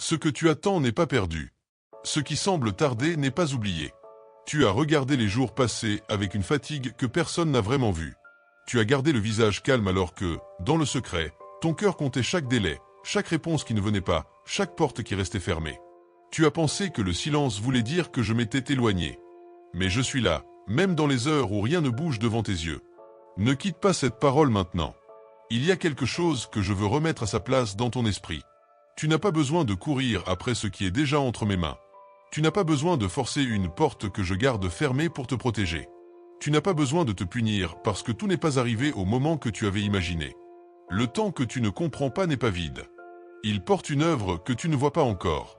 Ce que tu attends n'est pas perdu. Ce qui semble tarder n'est pas oublié. Tu as regardé les jours passés avec une fatigue que personne n'a vraiment vue. Tu as gardé le visage calme alors que, dans le secret, ton cœur comptait chaque délai, chaque réponse qui ne venait pas, chaque porte qui restait fermée. Tu as pensé que le silence voulait dire que je m'étais éloigné. Mais je suis là, même dans les heures où rien ne bouge devant tes yeux. Ne quitte pas cette parole maintenant. Il y a quelque chose que je veux remettre à sa place dans ton esprit. Tu n'as pas besoin de courir après ce qui est déjà entre mes mains. Tu n'as pas besoin de forcer une porte que je garde fermée pour te protéger. Tu n'as pas besoin de te punir parce que tout n'est pas arrivé au moment que tu avais imaginé. Le temps que tu ne comprends pas n'est pas vide. Il porte une œuvre que tu ne vois pas encore.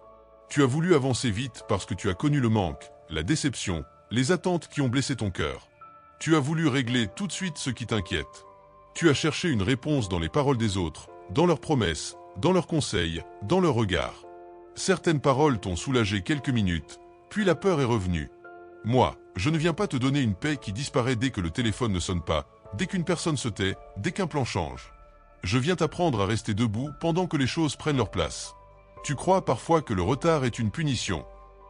Tu as voulu avancer vite parce que tu as connu le manque, la déception, les attentes qui ont blessé ton cœur. Tu as voulu régler tout de suite ce qui t'inquiète. Tu as cherché une réponse dans les paroles des autres, dans leurs promesses, dans leurs conseils, dans leurs regards. Certaines paroles t'ont soulagé quelques minutes, puis la peur est revenue. Moi, je ne viens pas te donner une paix qui disparaît dès que le téléphone ne sonne pas, dès qu'une personne se tait, dès qu'un plan change. Je viens t'apprendre à rester debout pendant que les choses prennent leur place. Tu crois parfois que le retard est une punition.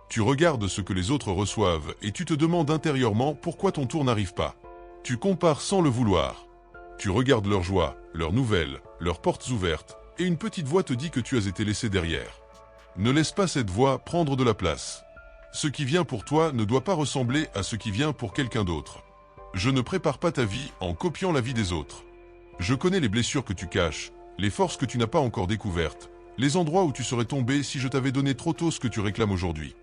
Tu regardes ce que les autres reçoivent et tu te demandes intérieurement pourquoi ton tour n'arrive pas. Tu compares sans le vouloir. Tu regardes leur joie, leurs nouvelles, leurs portes ouvertes, et une petite voix te dit que tu as été laissé derrière. Ne laisse pas cette voix prendre de la place. Ce qui vient pour toi ne doit pas ressembler à ce qui vient pour quelqu'un d'autre. Je ne prépare pas ta vie en copiant la vie des autres. Je connais les blessures que tu caches, les forces que tu n'as pas encore découvertes, les endroits où tu serais tombé si je t'avais donné trop tôt ce que tu réclames aujourd'hui.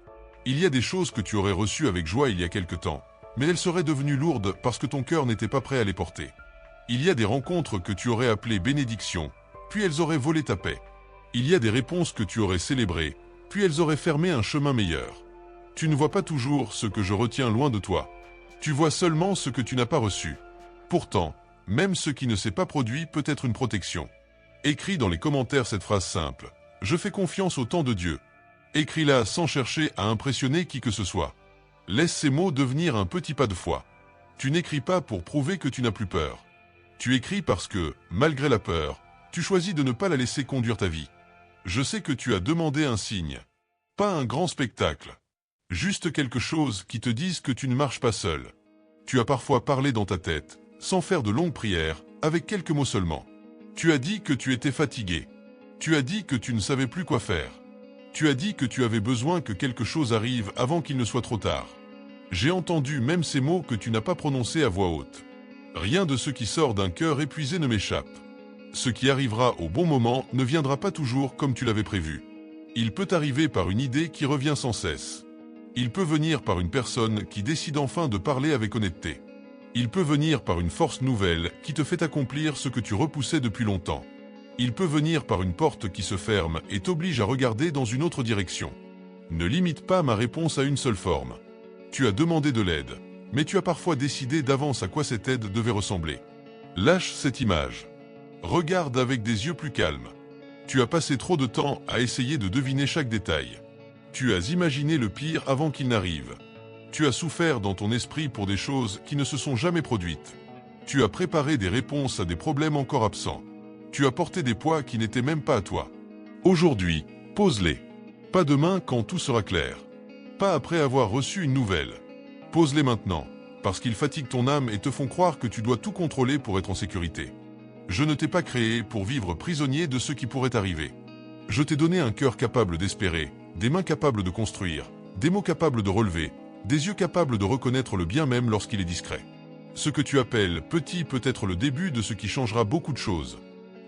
Il y a des choses que tu aurais reçues avec joie il y a quelque temps, mais elles seraient devenues lourdes parce que ton cœur n'était pas prêt à les porter. Il y a des rencontres que tu aurais appelées bénédictions, puis elles auraient volé ta paix. Il y a des réponses que tu aurais célébrées, puis elles auraient fermé un chemin meilleur. Tu ne vois pas toujours ce que je retiens loin de toi. Tu vois seulement ce que tu n'as pas reçu. Pourtant, même ce qui ne s'est pas produit peut être une protection. Écris dans les commentaires cette phrase simple. Je fais confiance au temps de Dieu. Écris-la sans chercher à impressionner qui que ce soit. Laisse ces mots devenir un petit pas de foi. Tu n'écris pas pour prouver que tu n'as plus peur. Tu écris parce que, malgré la peur, tu choisis de ne pas la laisser conduire ta vie. Je sais que tu as demandé un signe. Pas un grand spectacle. Juste quelque chose qui te dise que tu ne marches pas seul. Tu as parfois parlé dans ta tête, sans faire de longues prières, avec quelques mots seulement. Tu as dit que tu étais fatigué. Tu as dit que tu ne savais plus quoi faire. Tu as dit que tu avais besoin que quelque chose arrive avant qu'il ne soit trop tard. J'ai entendu même ces mots que tu n'as pas prononcés à voix haute. Rien de ce qui sort d'un cœur épuisé ne m'échappe. Ce qui arrivera au bon moment ne viendra pas toujours comme tu l'avais prévu. Il peut arriver par une idée qui revient sans cesse. Il peut venir par une personne qui décide enfin de parler avec honnêteté. Il peut venir par une force nouvelle qui te fait accomplir ce que tu repoussais depuis longtemps. Il peut venir par une porte qui se ferme et t'oblige à regarder dans une autre direction. Ne limite pas ma réponse à une seule forme. Tu as demandé de l'aide, mais tu as parfois décidé d'avance à quoi cette aide devait ressembler. Lâche cette image. Regarde avec des yeux plus calmes. Tu as passé trop de temps à essayer de deviner chaque détail. Tu as imaginé le pire avant qu'il n'arrive. Tu as souffert dans ton esprit pour des choses qui ne se sont jamais produites. Tu as préparé des réponses à des problèmes encore absents. Tu as porté des poids qui n'étaient même pas à toi. Aujourd'hui, pose-les. Pas demain quand tout sera clair. Pas après avoir reçu une nouvelle. Pose-les maintenant, parce qu'ils fatiguent ton âme et te font croire que tu dois tout contrôler pour être en sécurité. Je ne t'ai pas créé pour vivre prisonnier de ce qui pourrait arriver. Je t'ai donné un cœur capable d'espérer, des mains capables de construire, des mots capables de relever, des yeux capables de reconnaître le bien même lorsqu'il est discret. Ce que tu appelles petit peut être le début de ce qui changera beaucoup de choses.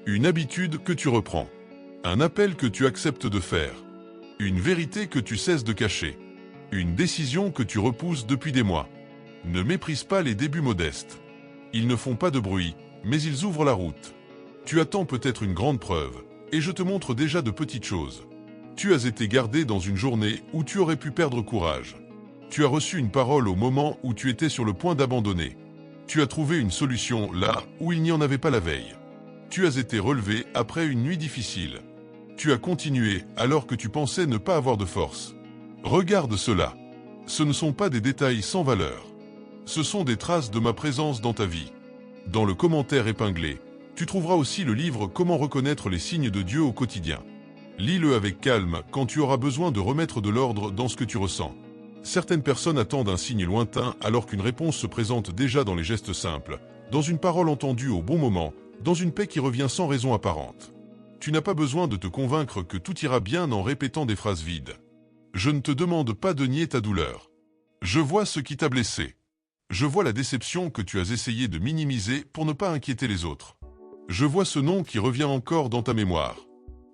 Une habitude que tu reprends. Un appel que tu acceptes de faire. Une vérité que tu cesses de cacher. Une décision que tu repousses depuis des mois. Ne méprise pas les débuts modestes. Ils ne font pas de bruit, mais ils ouvrent la route. Tu attends peut-être une grande preuve, et je te montre déjà de petites choses. Tu as été gardé dans une journée où tu aurais pu perdre courage. Tu as reçu une parole au moment où tu étais sur le point d'abandonner. Tu as trouvé une solution là où il n'y en avait pas la veille. Tu as été relevé après une nuit difficile. Tu as continué alors que tu pensais ne pas avoir de force. Regarde cela. Ce ne sont pas des détails sans valeur. Ce sont des traces de ma présence dans ta vie. Dans le commentaire épinglé, tu trouveras aussi le livre Comment reconnaître les signes de Dieu au quotidien. Lis-le avec calme quand tu auras besoin de remettre de l'ordre dans ce que tu ressens. Certaines personnes attendent un signe lointain alors qu'une réponse se présente déjà dans les gestes simples, dans une parole entendue au bon moment, dans une paix qui revient sans raison apparente. Tu n'as pas besoin de te convaincre que tout ira bien en répétant des phrases vides. Je ne te demande pas de nier ta douleur. Je vois ce qui t'a blessé. Je vois la déception que tu as essayé de minimiser pour ne pas inquiéter les autres. Je vois ce nom qui revient encore dans ta mémoire.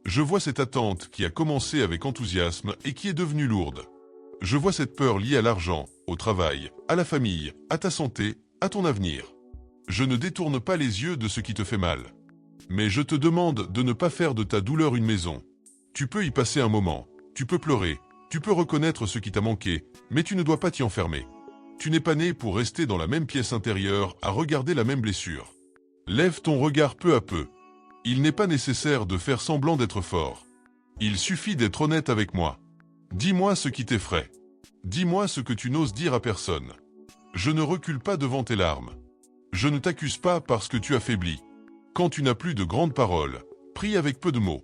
Je vois cette attente qui a commencé avec enthousiasme et qui est devenue lourde. Je vois cette peur liée à l'argent, au travail, à la famille, à ta santé, à ton avenir. Je ne détourne pas les yeux de ce qui te fait mal. Mais je te demande de ne pas faire de ta douleur une maison. Tu peux y passer un moment, tu peux pleurer, tu peux reconnaître ce qui t'a manqué, mais tu ne dois pas t'y enfermer. Tu n'es pas né pour rester dans la même pièce intérieure à regarder la même blessure. Lève ton regard peu à peu. Il n'est pas nécessaire de faire semblant d'être fort. Il suffit d'être honnête avec moi. Dis-moi ce qui t'effraie. Dis-moi ce que tu n'oses dire à personne. Je ne recule pas devant tes larmes. Je ne t'accuse pas parce que tu affaiblis. Quand tu n'as plus de grandes paroles, prie avec peu de mots.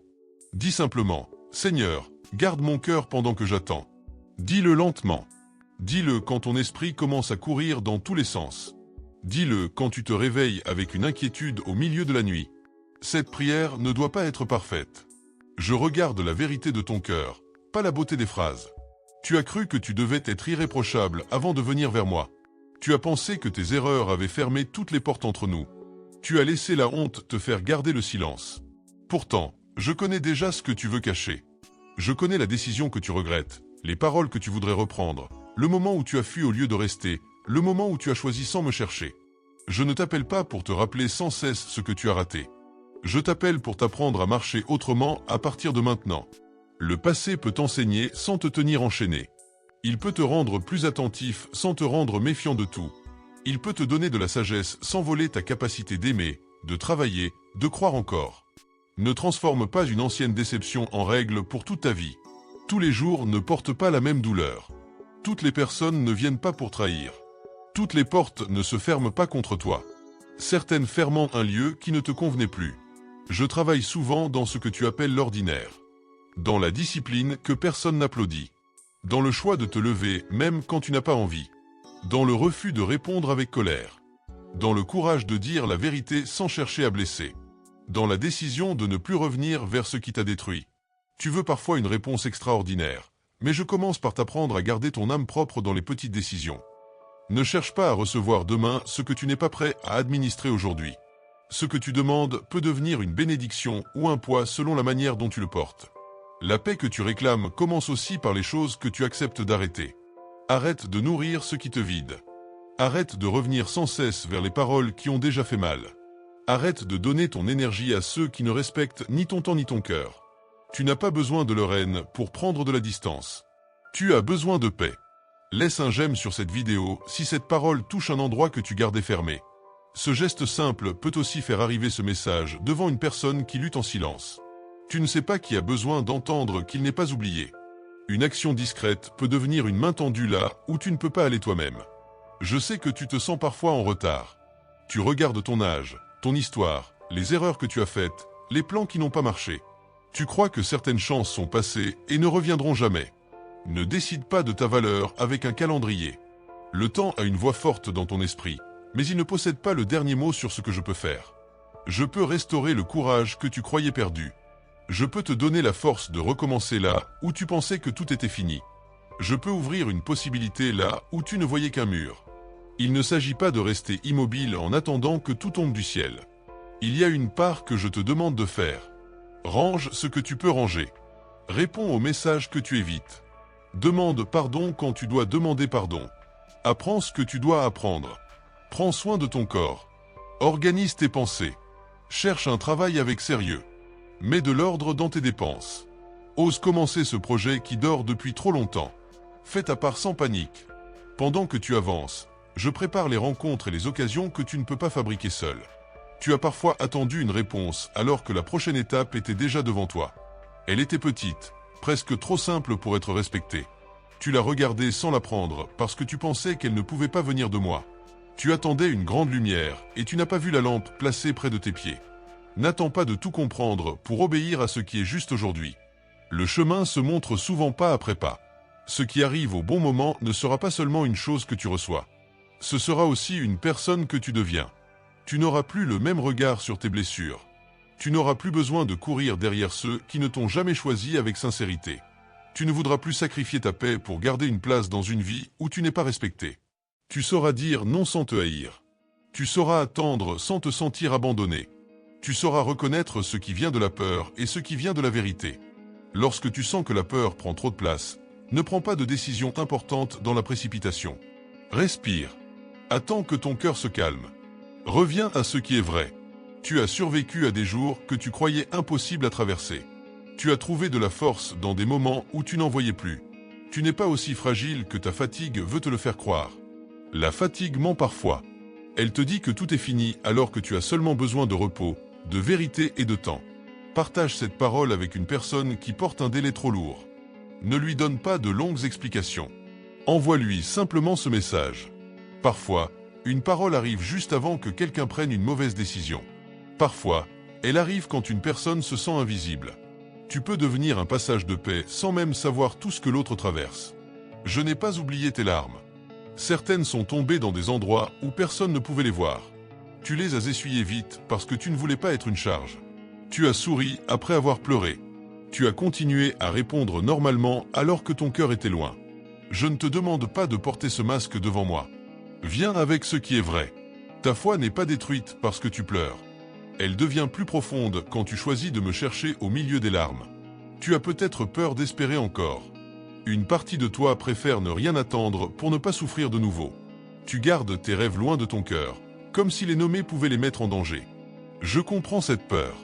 Dis simplement, Seigneur, garde mon cœur pendant que j'attends. Dis-le lentement. Dis-le quand ton esprit commence à courir dans tous les sens. Dis-le quand tu te réveilles avec une inquiétude au milieu de la nuit. Cette prière ne doit pas être parfaite. Je regarde la vérité de ton cœur, pas la beauté des phrases. Tu as cru que tu devais être irréprochable avant de venir vers moi. Tu as pensé que tes erreurs avaient fermé toutes les portes entre nous. Tu as laissé la honte te faire garder le silence. Pourtant, je connais déjà ce que tu veux cacher. Je connais la décision que tu regrettes, les paroles que tu voudrais reprendre, le moment où tu as fui au lieu de rester, le moment où tu as choisi sans me chercher. Je ne t'appelle pas pour te rappeler sans cesse ce que tu as raté. Je t'appelle pour t'apprendre à marcher autrement à partir de maintenant. Le passé peut t'enseigner sans te tenir enchaîné. Il peut te rendre plus attentif sans te rendre méfiant de tout. Il peut te donner de la sagesse sans voler ta capacité d'aimer, de travailler, de croire encore. Ne transforme pas une ancienne déception en règle pour toute ta vie. Tous les jours ne portent pas la même douleur. Toutes les personnes ne viennent pas pour trahir. Toutes les portes ne se ferment pas contre toi. Certaines ferment un lieu qui ne te convenait plus. Je travaille souvent dans ce que tu appelles l'ordinaire. Dans la discipline que personne n'applaudit. Dans le choix de te lever même quand tu n'as pas envie. Dans le refus de répondre avec colère. Dans le courage de dire la vérité sans chercher à blesser. Dans la décision de ne plus revenir vers ce qui t'a détruit. Tu veux parfois une réponse extraordinaire, mais je commence par t'apprendre à garder ton âme propre dans les petites décisions. Ne cherche pas à recevoir demain ce que tu n'es pas prêt à administrer aujourd'hui. Ce que tu demandes peut devenir une bénédiction ou un poids selon la manière dont tu le portes. La paix que tu réclames commence aussi par les choses que tu acceptes d'arrêter. Arrête de nourrir ce qui te vide. Arrête de revenir sans cesse vers les paroles qui ont déjà fait mal. Arrête de donner ton énergie à ceux qui ne respectent ni ton temps ni ton cœur. Tu n'as pas besoin de leur haine pour prendre de la distance. Tu as besoin de paix. Laisse un j'aime sur cette vidéo si cette parole touche un endroit que tu gardais fermé. Ce geste simple peut aussi faire arriver ce message devant une personne qui lutte en silence. Tu ne sais pas qui a besoin d'entendre qu'il n'est pas oublié. Une action discrète peut devenir une main tendue là où tu ne peux pas aller toi-même. Je sais que tu te sens parfois en retard. Tu regardes ton âge, ton histoire, les erreurs que tu as faites, les plans qui n'ont pas marché. Tu crois que certaines chances sont passées et ne reviendront jamais. Ne décide pas de ta valeur avec un calendrier. Le temps a une voix forte dans ton esprit, mais il ne possède pas le dernier mot sur ce que je peux faire. Je peux restaurer le courage que tu croyais perdu. Je peux te donner la force de recommencer là où tu pensais que tout était fini. Je peux ouvrir une possibilité là où tu ne voyais qu'un mur. Il ne s'agit pas de rester immobile en attendant que tout tombe du ciel. Il y a une part que je te demande de faire. Range ce que tu peux ranger. Réponds aux messages que tu évites. Demande pardon quand tu dois demander pardon. Apprends ce que tu dois apprendre. Prends soin de ton corps. Organise tes pensées. Cherche un travail avec sérieux. Mets de l'ordre dans tes dépenses. Ose commencer ce projet qui dort depuis trop longtemps. Fais ta part sans panique. Pendant que tu avances, je prépare les rencontres et les occasions que tu ne peux pas fabriquer seul. Tu as parfois attendu une réponse alors que la prochaine étape était déjà devant toi. Elle était petite, presque trop simple pour être respectée. Tu l'as regardée sans la prendre parce que tu pensais qu'elle ne pouvait pas venir de moi. Tu attendais une grande lumière et tu n'as pas vu la lampe placée près de tes pieds. N'attends pas de tout comprendre pour obéir à ce qui est juste aujourd'hui. Le chemin se montre souvent pas après pas. Ce qui arrive au bon moment ne sera pas seulement une chose que tu reçois. Ce sera aussi une personne que tu deviens. Tu n'auras plus le même regard sur tes blessures. Tu n'auras plus besoin de courir derrière ceux qui ne t'ont jamais choisi avec sincérité. Tu ne voudras plus sacrifier ta paix pour garder une place dans une vie où tu n'es pas respecté. Tu sauras dire non sans te haïr. Tu sauras attendre sans te sentir abandonné. Tu sauras reconnaître ce qui vient de la peur et ce qui vient de la vérité. Lorsque tu sens que la peur prend trop de place, ne prends pas de décision importante dans la précipitation. Respire. Attends que ton cœur se calme. Reviens à ce qui est vrai. Tu as survécu à des jours que tu croyais impossibles à traverser. Tu as trouvé de la force dans des moments où tu n'en voyais plus. Tu n'es pas aussi fragile que ta fatigue veut te le faire croire. La fatigue ment parfois. Elle te dit que tout est fini alors que tu as seulement besoin de repos, de vérité et de temps. Partage cette parole avec une personne qui porte un délai trop lourd. Ne lui donne pas de longues explications. Envoie-lui simplement ce message. Parfois, une parole arrive juste avant que quelqu'un prenne une mauvaise décision. Parfois, elle arrive quand une personne se sent invisible. Tu peux devenir un passage de paix sans même savoir tout ce que l'autre traverse. Je n'ai pas oublié tes larmes. Certaines sont tombées dans des endroits où personne ne pouvait les voir. Tu les as essuyées vite parce que tu ne voulais pas être une charge. Tu as souri après avoir pleuré. Tu as continué à répondre normalement alors que ton cœur était loin. Je ne te demande pas de porter ce masque devant moi. Viens avec ce qui est vrai. Ta foi n'est pas détruite parce que tu pleures. Elle devient plus profonde quand tu choisis de me chercher au milieu des larmes. Tu as peut-être peur d'espérer encore. Une partie de toi préfère ne rien attendre pour ne pas souffrir de nouveau. Tu gardes tes rêves loin de ton cœur, comme si les nommer pouvait les mettre en danger. Je comprends cette peur.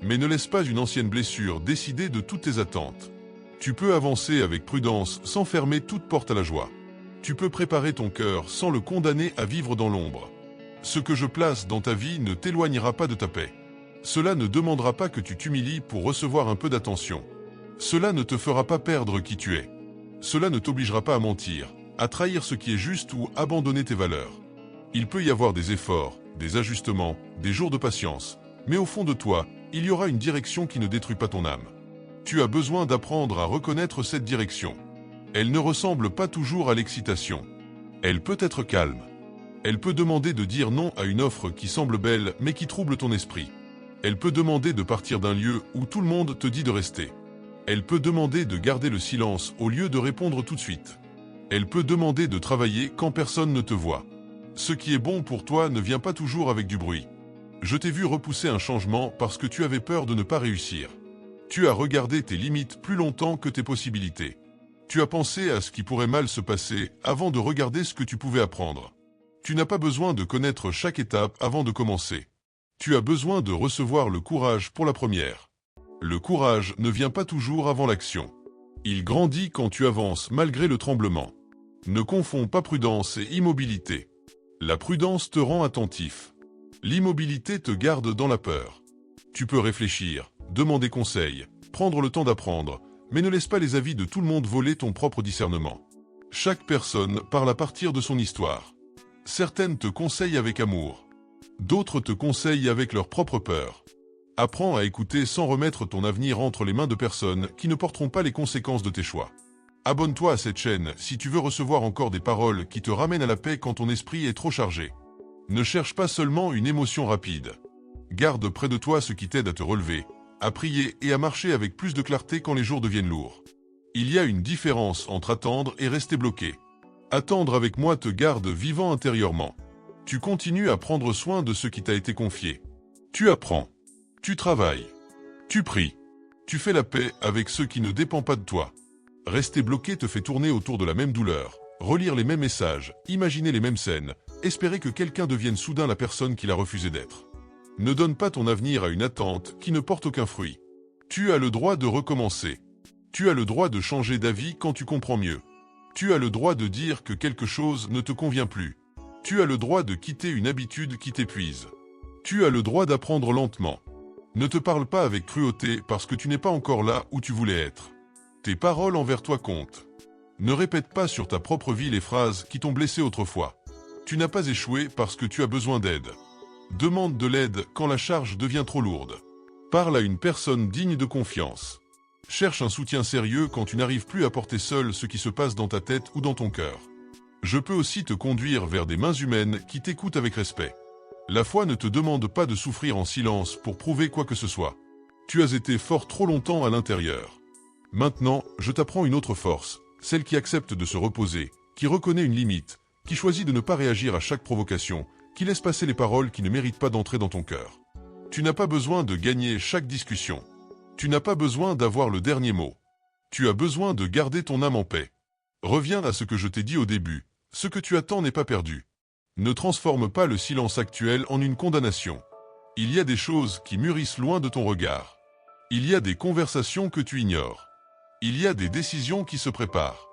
Mais ne laisse pas une ancienne blessure décider de toutes tes attentes. Tu peux avancer avec prudence sans fermer toute porte à la joie. Tu peux préparer ton cœur sans le condamner à vivre dans l'ombre. Ce que je place dans ta vie ne t'éloignera pas de ta paix. Cela ne demandera pas que tu t'humilies pour recevoir un peu d'attention. Cela ne te fera pas perdre qui tu es. Cela ne t'obligera pas à mentir, à trahir ce qui est juste ou abandonner tes valeurs. Il peut y avoir des efforts, des ajustements, des jours de patience, mais au fond de toi, il y aura une direction qui ne détruit pas ton âme. Tu as besoin d'apprendre à reconnaître cette direction. Elle ne ressemble pas toujours à l'excitation. Elle peut être calme. Elle peut demander de dire non à une offre qui semble belle mais qui trouble ton esprit. Elle peut demander de partir d'un lieu où tout le monde te dit de rester. Elle peut demander de garder le silence au lieu de répondre tout de suite. Elle peut demander de travailler quand personne ne te voit. Ce qui est bon pour toi ne vient pas toujours avec du bruit. Je t'ai vu repousser un changement parce que tu avais peur de ne pas réussir. Tu as regardé tes limites plus longtemps que tes possibilités. Tu as pensé à ce qui pourrait mal se passer avant de regarder ce que tu pouvais apprendre. Tu n'as pas besoin de connaître chaque étape avant de commencer. Tu as besoin de recevoir le courage pour la première. Le courage ne vient pas toujours avant l'action. Il grandit quand tu avances malgré le tremblement. Ne confonds pas prudence et immobilité. La prudence te rend attentif. L'immobilité te garde dans la peur. Tu peux réfléchir, demander conseil, prendre le temps d'apprendre, mais ne laisse pas les avis de tout le monde voler ton propre discernement. Chaque personne parle à partir de son histoire. Certaines te conseillent avec amour. D'autres te conseillent avec leur propre peur. Apprends à écouter sans remettre ton avenir entre les mains de personnes qui ne porteront pas les conséquences de tes choix. Abonne-toi à cette chaîne si tu veux recevoir encore des paroles qui te ramènent à la paix quand ton esprit est trop chargé. Ne cherche pas seulement une émotion rapide. Garde près de toi ce qui t'aide à te relever, à prier et à marcher avec plus de clarté quand les jours deviennent lourds. Il y a une différence entre attendre et rester bloqué. Attendre avec moi te garde vivant intérieurement. Tu continues à prendre soin de ce qui t'a été confié. Tu apprends. Tu travailles. Tu pries. Tu fais la paix avec ce qui ne dépend pas de toi. Rester bloqué te fait tourner autour de la même douleur, relire les mêmes messages, imaginer les mêmes scènes, espérer que quelqu'un devienne soudain la personne qu'il a refusé d'être. Ne donne pas ton avenir à une attente qui ne porte aucun fruit. Tu as le droit de recommencer. Tu as le droit de changer d'avis quand tu comprends mieux. Tu as le droit de dire que quelque chose ne te convient plus. Tu as le droit de quitter une habitude qui t'épuise. Tu as le droit d'apprendre lentement. Ne te parle pas avec cruauté parce que tu n'es pas encore là où tu voulais être. Tes paroles envers toi comptent. Ne répète pas sur ta propre vie les phrases qui t'ont blessé autrefois. Tu n'as pas échoué parce que tu as besoin d'aide. Demande de l'aide quand la charge devient trop lourde. Parle à une personne digne de confiance. Cherche un soutien sérieux quand tu n'arrives plus à porter seul ce qui se passe dans ta tête ou dans ton cœur. Je peux aussi te conduire vers des mains humaines qui t'écoutent avec respect. La foi ne te demande pas de souffrir en silence pour prouver quoi que ce soit. Tu as été fort trop longtemps à l'intérieur. Maintenant, je t'apprends une autre force, celle qui accepte de se reposer, qui reconnaît une limite, qui choisit de ne pas réagir à chaque provocation, qui laisse passer les paroles qui ne méritent pas d'entrer dans ton cœur. Tu n'as pas besoin de gagner chaque discussion. Tu n'as pas besoin d'avoir le dernier mot. Tu as besoin de garder ton âme en paix. Reviens à ce que je t'ai dit au début, ce que tu attends n'est pas perdu. Ne transforme pas le silence actuel en une condamnation. Il y a des choses qui mûrissent loin de ton regard. Il y a des conversations que tu ignores. Il y a des décisions qui se préparent.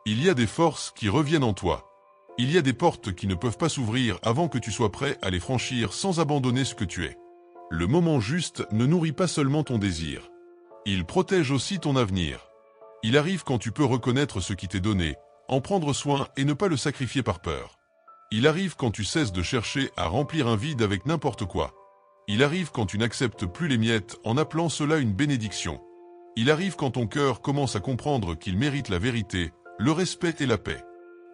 Il y a des forces qui reviennent en toi. Il y a des portes qui ne peuvent pas s'ouvrir avant que tu sois prêt à les franchir sans abandonner ce que tu es. Le moment juste ne nourrit pas seulement ton désir. Il protège aussi ton avenir. Il arrive quand tu peux reconnaître ce qui t'est donné, en prendre soin et ne pas le sacrifier par peur. Il arrive quand tu cesses de chercher à remplir un vide avec n'importe quoi. Il arrive quand tu n'acceptes plus les miettes en appelant cela une bénédiction. Il arrive quand ton cœur commence à comprendre qu'il mérite la vérité, le respect et la paix.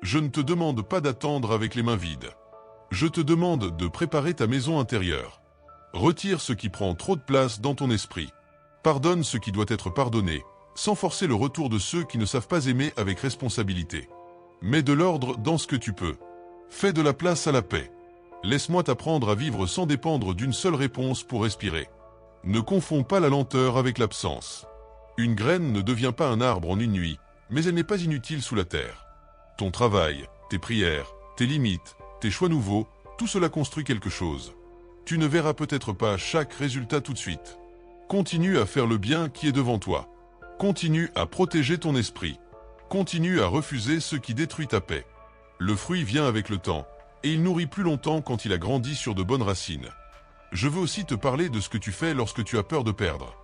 Je ne te demande pas d'attendre avec les mains vides. Je te demande de préparer ta maison intérieure. Retire ce qui prend trop de place dans ton esprit. Pardonne ce qui doit être pardonné, sans forcer le retour de ceux qui ne savent pas aimer avec responsabilité. Mets de l'ordre dans ce que tu peux. Fais de la place à la paix. Laisse-moi t'apprendre à vivre sans dépendre d'une seule réponse pour respirer. Ne confonds pas la lenteur avec l'absence. Une graine ne devient pas un arbre en une nuit, mais elle n'est pas inutile sous la terre. Ton travail, tes prières, tes limites, tes choix nouveaux, tout cela construit quelque chose. Tu ne verras peut-être pas chaque résultat tout de suite. Continue à faire le bien qui est devant toi. Continue à protéger ton esprit. Continue à refuser ce qui détruit ta paix. Le fruit vient avec le temps, et il nourrit plus longtemps quand il a grandi sur de bonnes racines. Je veux aussi te parler de ce que tu fais lorsque tu as peur de perdre.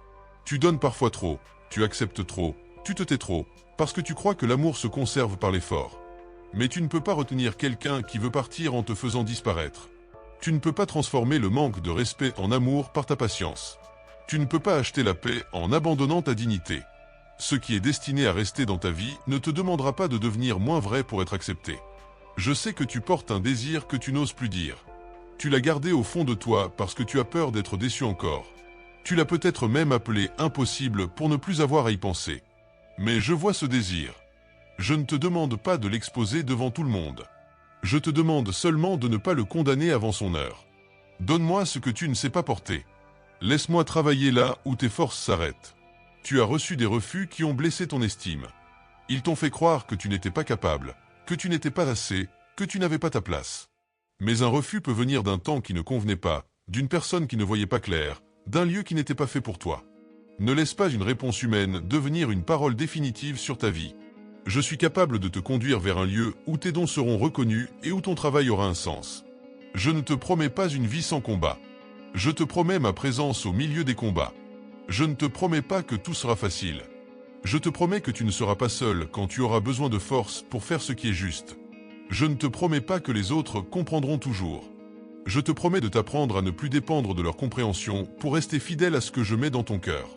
Tu donnes parfois trop, tu acceptes trop, tu te tais trop, parce que tu crois que l'amour se conserve par l'effort. Mais tu ne peux pas retenir quelqu'un qui veut partir en te faisant disparaître. Tu ne peux pas transformer le manque de respect en amour par ta patience. Tu ne peux pas acheter la paix en abandonnant ta dignité. Ce qui est destiné à rester dans ta vie ne te demandera pas de devenir moins vrai pour être accepté. Je sais que tu portes un désir que tu n'oses plus dire. Tu l'as gardé au fond de toi parce que tu as peur d'être déçu encore. Tu l'as peut-être même appelé impossible pour ne plus avoir à y penser. Mais je vois ce désir. Je ne te demande pas de l'exposer devant tout le monde. Je te demande seulement de ne pas le condamner avant son heure. Donne-moi ce que tu ne sais pas porter. Laisse-moi travailler là où tes forces s'arrêtent. Tu as reçu des refus qui ont blessé ton estime. Ils t'ont fait croire que tu n'étais pas capable, que tu n'étais pas assez, que tu n'avais pas ta place. Mais un refus peut venir d'un temps qui ne convenait pas, d'une personne qui ne voyait pas clair, d'un lieu qui n'était pas fait pour toi. Ne laisse pas une réponse humaine devenir une parole définitive sur ta vie. Je suis capable de te conduire vers un lieu où tes dons seront reconnus et où ton travail aura un sens. Je ne te promets pas une vie sans combat. Je te promets ma présence au milieu des combats. Je ne te promets pas que tout sera facile. Je te promets que tu ne seras pas seul quand tu auras besoin de force pour faire ce qui est juste. Je ne te promets pas que les autres comprendront toujours. Je te promets de t'apprendre à ne plus dépendre de leur compréhension pour rester fidèle à ce que je mets dans ton cœur.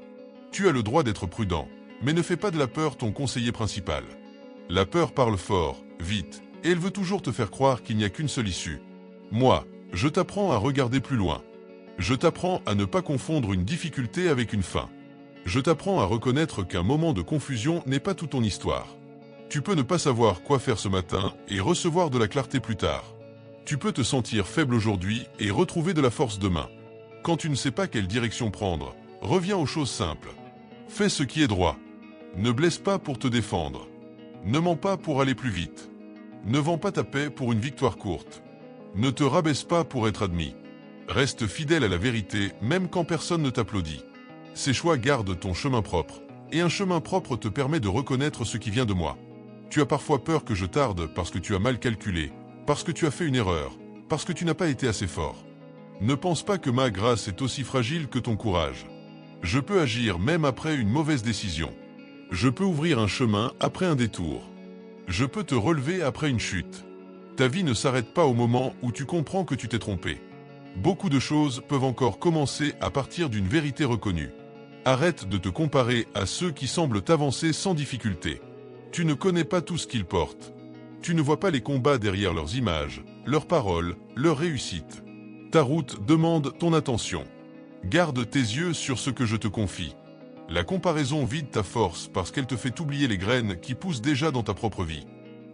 Tu as le droit d'être prudent, mais ne fais pas de la peur ton conseiller principal. La peur parle fort, vite, et elle veut toujours te faire croire qu'il n'y a qu'une seule issue. Moi, je t'apprends à regarder plus loin. Je t'apprends à ne pas confondre une difficulté avec une fin. Je t'apprends à reconnaître qu'un moment de confusion n'est pas toute ton histoire. Tu peux ne pas savoir quoi faire ce matin et recevoir de la clarté plus tard. Tu peux te sentir faible aujourd'hui et retrouver de la force demain. Quand tu ne sais pas quelle direction prendre, reviens aux choses simples. Fais ce qui est droit. Ne blesse pas pour te défendre. Ne mens pas pour aller plus vite. Ne vends pas ta paix pour une victoire courte. Ne te rabaisse pas pour être admis. Reste fidèle à la vérité même quand personne ne t'applaudit. Ces choix gardent ton chemin propre, et un chemin propre te permet de reconnaître ce qui vient de moi. Tu as parfois peur que je tarde parce que tu as mal calculé, parce que tu as fait une erreur, parce que tu n'as pas été assez fort. Ne pense pas que ma grâce est aussi fragile que ton courage. Je peux agir même après une mauvaise décision. Je peux ouvrir un chemin après un détour. Je peux te relever après une chute. Ta vie ne s'arrête pas au moment où tu comprends que tu t'es trompé. Beaucoup de choses peuvent encore commencer à partir d'une vérité reconnue. Arrête de te comparer à ceux qui semblent avancer sans difficulté. Tu ne connais pas tout ce qu'ils portent. Tu ne vois pas les combats derrière leurs images, leurs paroles, leurs réussites. Ta route demande ton attention. Garde tes yeux sur ce que je te confie. La comparaison vide ta force parce qu'elle te fait oublier les graines qui poussent déjà dans ta propre vie.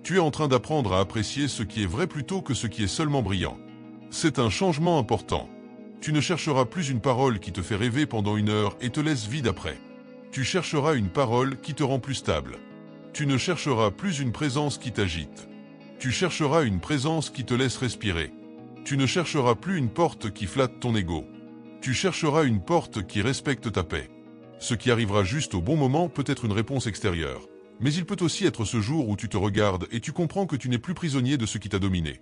Tu es en train d'apprendre à apprécier ce qui est vrai plutôt que ce qui est seulement brillant. C'est un changement important. Tu ne chercheras plus une parole qui te fait rêver pendant 1 heure et te laisse vide après. Tu chercheras une parole qui te rend plus stable. Tu ne chercheras plus une présence qui t'agite. Tu chercheras une présence qui te laisse respirer. Tu ne chercheras plus une porte qui flatte ton ego. Tu chercheras une porte qui respecte ta paix. Ce qui arrivera juste au bon moment peut être une réponse extérieure. Mais il peut aussi être ce jour où tu te regardes et tu comprends que tu n'es plus prisonnier de ce qui t'a dominé.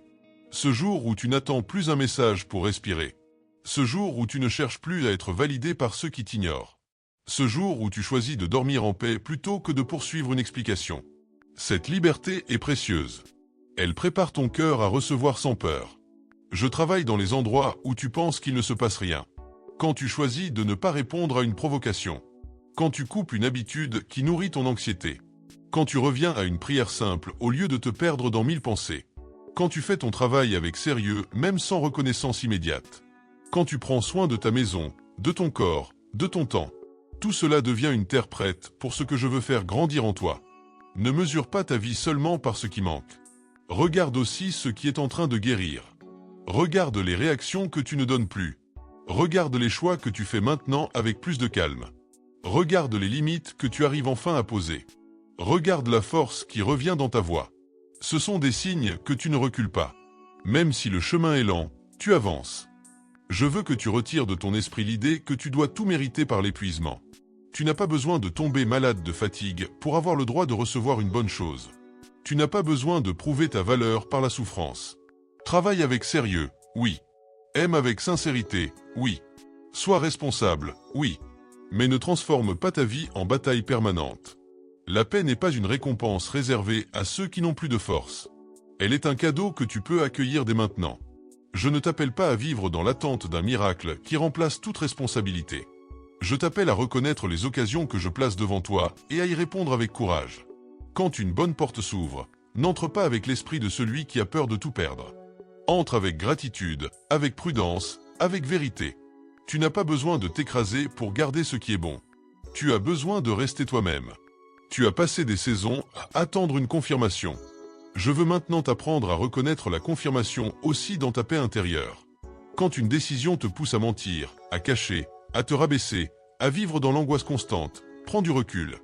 Ce jour où tu n'attends plus un message pour respirer. Ce jour où tu ne cherches plus à être validé par ceux qui t'ignorent. Ce jour où tu choisis de dormir en paix plutôt que de poursuivre une explication. Cette liberté est précieuse. Elle prépare ton cœur à recevoir sans peur. Je travaille dans les endroits où tu penses qu'il ne se passe rien. Quand tu choisis de ne pas répondre à une provocation. Quand tu coupes une habitude qui nourrit ton anxiété. Quand tu reviens à une prière simple au lieu de te perdre dans 1000 pensées. Quand tu fais ton travail avec sérieux, même sans reconnaissance immédiate. Quand tu prends soin de ta maison, de ton corps, de ton temps. Tout cela devient une terre prête pour ce que je veux faire grandir en toi. Ne mesure pas ta vie seulement par ce qui manque. Regarde aussi ce qui est en train de guérir. Regarde les réactions que tu ne donnes plus. Regarde les choix que tu fais maintenant avec plus de calme. Regarde les limites que tu arrives enfin à poser. Regarde la force qui revient dans ta voix. Ce sont des signes que tu ne recules pas. Même si le chemin est lent, tu avances. Je veux que tu retires de ton esprit l'idée que tu dois tout mériter par l'épuisement. Tu n'as pas besoin de tomber malade de fatigue pour avoir le droit de recevoir une bonne chose. Tu n'as pas besoin de prouver ta valeur par la souffrance. Travaille avec sérieux, oui. Aime avec sincérité, oui. Sois responsable, oui. Mais ne transforme pas ta vie en bataille permanente. La paix n'est pas une récompense réservée à ceux qui n'ont plus de force. Elle est un cadeau que tu peux accueillir dès maintenant. Je ne t'appelle pas à vivre dans l'attente d'un miracle qui remplace toute responsabilité. Je t'appelle à reconnaître les occasions que je place devant toi et à y répondre avec courage. Quand une bonne porte s'ouvre, n'entre pas avec l'esprit de celui qui a peur de tout perdre. Entre avec gratitude, avec prudence, avec vérité. Tu n'as pas besoin de t'écraser pour garder ce qui est bon. Tu as besoin de rester toi-même. Tu as passé des saisons à attendre une confirmation. Je veux maintenant t'apprendre à reconnaître la confirmation aussi dans ta paix intérieure. Quand une décision te pousse à mentir, à cacher, à te rabaisser, à vivre dans l'angoisse constante, prends du recul.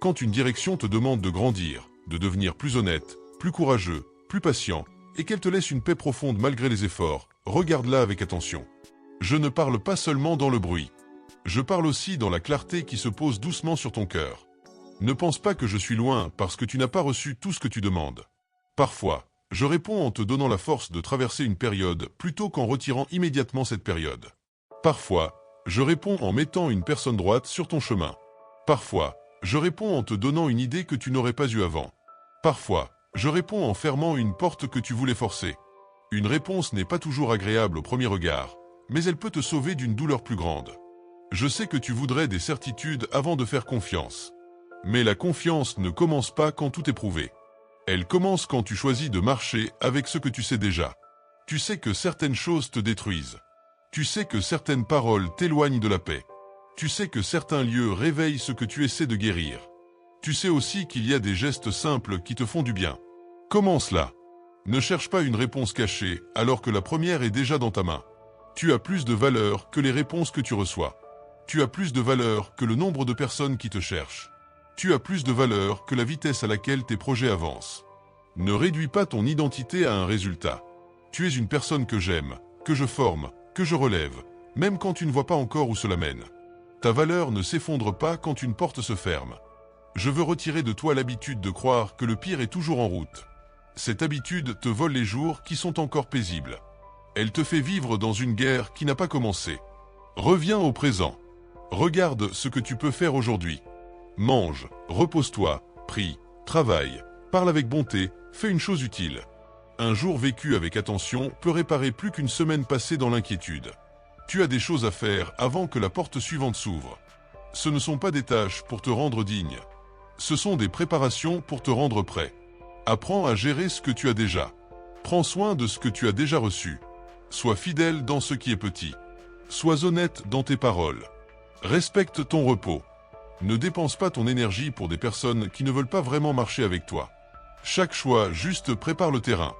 Quand une direction te demande de grandir, de devenir plus honnête, plus courageux, plus patient, et qu'elle te laisse une paix profonde malgré les efforts, regarde-la avec attention. Je ne parle pas seulement dans le bruit. Je parle aussi dans la clarté qui se pose doucement sur ton cœur. Ne pense pas que je suis loin parce que tu n'as pas reçu tout ce que tu demandes. Parfois, je réponds en te donnant la force de traverser une période plutôt qu'en retirant immédiatement cette période. Parfois, je réponds en mettant une personne droite sur ton chemin. Parfois, je réponds en te donnant une idée que tu n'aurais pas eue avant. Parfois, je réponds en fermant une porte que tu voulais forcer. Une réponse n'est pas toujours agréable au premier regard, mais elle peut te sauver d'une douleur plus grande. Je sais que tu voudrais des certitudes avant de faire confiance. Mais la confiance ne commence pas quand tout est prouvé. Elle commence quand tu choisis de marcher avec ce que tu sais déjà. Tu sais que certaines choses te détruisent. Tu sais que certaines paroles t'éloignent de la paix. Tu sais que certains lieux réveillent ce que tu essaies de guérir. Tu sais aussi qu'il y a des gestes simples qui te font du bien. Commence là. Ne cherche pas une réponse cachée alors que la première est déjà dans ta main. Tu as plus de valeur que les réponses que tu reçois. Tu as plus de valeur que le nombre de personnes qui te cherchent. Tu as plus de valeur que la vitesse à laquelle tes projets avancent. Ne réduis pas ton identité à un résultat. Tu es une personne que j'aime, que je forme, que je relève, même quand tu ne vois pas encore où cela mène. Ta valeur ne s'effondre pas quand une porte se ferme. Je veux retirer de toi l'habitude de croire que le pire est toujours en route. Cette habitude te vole les jours qui sont encore paisibles. Elle te fait vivre dans une guerre qui n'a pas commencé. Reviens au présent. Regarde ce que tu peux faire aujourd'hui. Mange, repose-toi, prie, travaille, parle avec bonté, fais une chose utile. Un jour vécu avec attention peut réparer plus qu'une semaine passée dans l'inquiétude. Tu as des choses à faire avant que la porte suivante s'ouvre. Ce ne sont pas des tâches pour te rendre digne. Ce sont des préparations pour te rendre prêt. Apprends à gérer ce que tu as déjà. Prends soin de ce que tu as déjà reçu. Sois fidèle dans ce qui est petit. Sois honnête dans tes paroles. Respecte ton repos. Ne dépense pas ton énergie pour des personnes qui ne veulent pas vraiment marcher avec toi. Chaque choix juste prépare le terrain.